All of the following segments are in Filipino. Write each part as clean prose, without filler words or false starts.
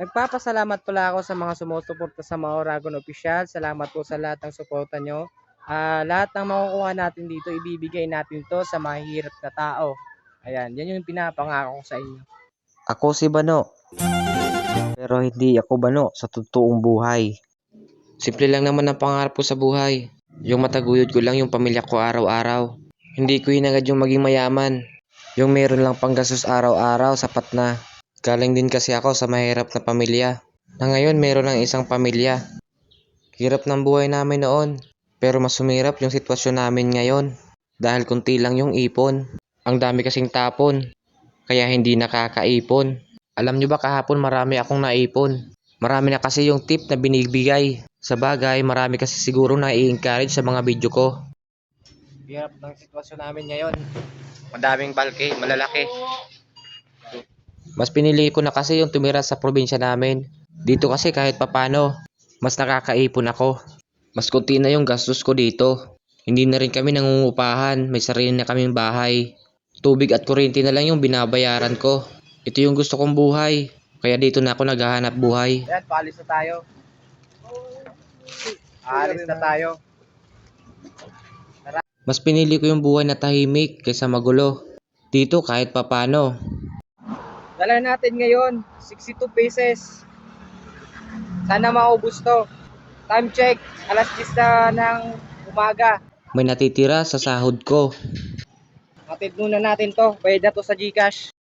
Nagpapasalamat pala ako sa mga sumusuporta sa Maoragon Official. Salamat po sa lahat ng suporta nyo. Lahat ng makukuha natin dito, ibibigay natin to sa mahihirap na tao. Ayan, yan yung pinapangako ko sa inyo. Ako si Bano, pero hindi ako Bano sa totoong buhay. Simple lang naman ang pangarap ko sa buhay. Yung mataguyod ko lang yung pamilya ko araw-araw. Hindi ko hinangad yung maging mayaman. Yung meron lang panggastos araw-araw, sapat na. Galing din kasi ako sa mahirap na pamilya. Na ngayon meron ng isang pamilya. Hirap ng buhay namin noon. Pero mas sumirap yung sitwasyon namin ngayon. Dahil kunti lang yung ipon. Ang dami kasing tapon. Kaya hindi nakakaipon. Alam nyo ba kahapon marami akong naipon. Marami na kasi yung tip na binibigay. Sa bagay, marami kasi siguro na i-encourage sa mga video ko. Hirap ng sitwasyon namin ngayon. Madaming balke, malalaki. Mas pinili ko na kasi yung tumira sa probinsya namin. Dito kasi kahit papano, mas nakakaipon ako. Mas konti na yung gastos ko dito. Hindi na rin kami nangungupahan, may sarili na kaming bahay. Tubig at kuryente na lang yung binabayaran ko. Ito yung gusto kong buhay. Kaya dito na ako naghahanap buhay. Ayan, paalis na tayo. Aalis na tayo. Mas pinili ko yung buhay na tahimik kaysa magulo. Dito kahit papano. Dala natin ngayon, 62 pieces. Sana maubos to. Time check, alas 10 na ng umaga. May natitira sa sahod ko. Hatid muna natin to, bayad na to sa GCash.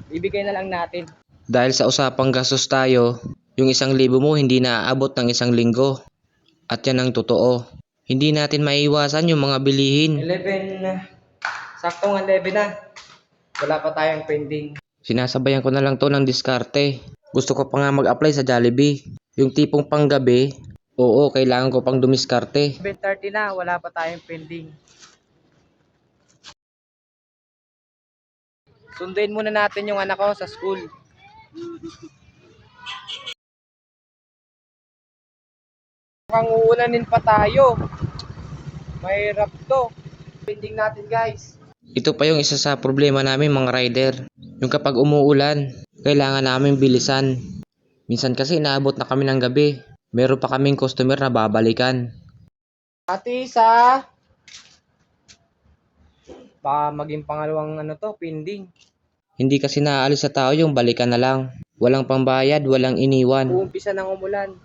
Ibigay na lang natin. Dahil sa usapang gastos tayo, yung 1,000 mo hindi na aabot ng 1 linggo. At yan ang totoo. Hindi natin maiiwasan yung mga bilihin. 11 na. Saktong 11 na. Wala pa tayong pending. Sinasabayan ko na lang to ng diskarte. Gusto ko pa nga mag-apply sa Jollibee. Yung tipong panggabi, oo, kailangan ko pang dumiskarte. 7:30 na, wala pa tayong pending. Sunduin muna natin yung anak ko sa school. Mukhang uulanin pa tayo. Mahirap to. Pending natin guys. Ito pa yung isa sa problema namin mga rider. Yung kapag umuulan, kailangan namin bilisan. Minsan kasi inaabot na kami ng gabi. Meron pa kaming customer na babalikan. Ate Isa. Baka maging pangalawang pending. Hindi kasi naaalis sa tao yung balikan na lang. Walang pambayad, walang iniwan. Uumpisa ng umulan.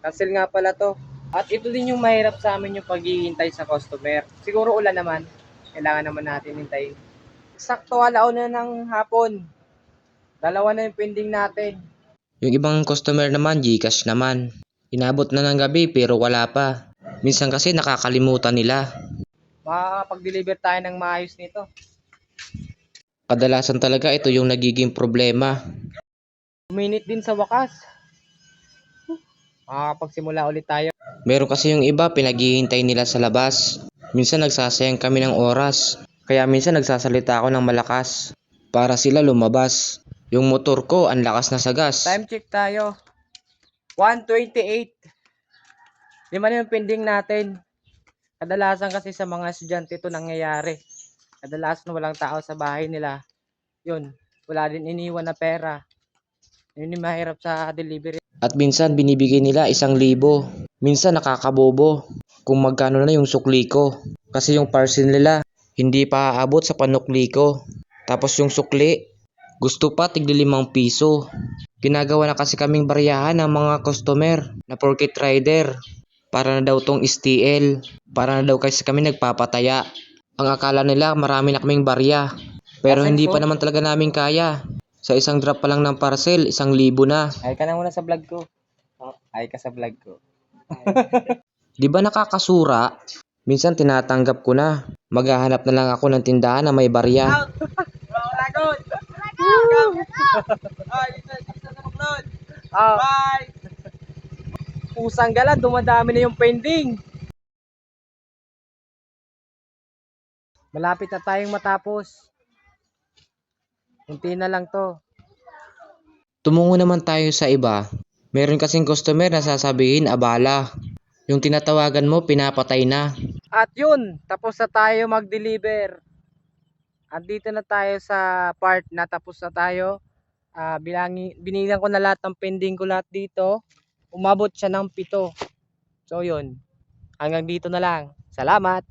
Cancel nga pala to. At ito din yung mahirap sa amin yung paghihintay sa customer. Siguro ulan naman. Kailangan naman natin hintayin. Sakto alauna ng hapon. Dalawa na yung pending natin. Yung ibang customer naman, GCash naman. Inabot na ng gabi pero wala pa. Minsan kasi nakakalimutan nila. Makakapag-deliver tayo ng maayos nito. Kadalasan talaga ito yung nagiging problema. Minute din sa wakas. Makakapagsimula ulit tayo. Meron kasi yung iba pinaghihintay nila sa labas. Minsan nagsasayang kami ng oras. Kaya minsan nagsasalita ako ng malakas. Para sila lumabas. Yung motor ko ang lakas na sa gas. Time check tayo. 1:28. 5 na yung pending natin. Kadalasan kasi sa mga estudyante ito nangyayari. Kadalasan walang tao sa bahay nila. Yun, wala din iniwan na pera. Yun yung mahirap sa delivery. At minsan binibigay nila 1,000. Minsan nakakabobo kung magkano na yung sukli ko. Kasi yung parcel nila hindi pa aabot sa panukli ko. Tapos yung sukli gusto pa tigli 5 piso. Ginagawa na kasi kaming baryahan ng mga customer na porket rider. Para na daw tong STL. Para na daw kasi kami nagpapataya. Ang akala nila marami na kaming barya. Pero hindi pa naman talaga namin kaya. Sa isang drop pa lang ng parcel, 1,000 na. Ay ka na muna sa vlog ko. Ay ka sa vlog ko. Di ba nakakasura? Minsan tinatanggap ko na. Maghahanap na lang ako ng tindahan na may barya. Bye! Pusang gala, dumadami na yung pending. Malapit na tayong matapos. Kunti na lang to. Tumungo naman tayo sa iba. Meron kasing customer na sasabihin abala. Yung tinatawagan mo pinapatay na. At yun, tapos na tayo mag-deliver. At dito na tayo sa part na tapos na tayo. Binilang ko na lahat ng pending ko lahat dito. Umabot siya ng 7. So yun, hanggang dito na lang. Salamat.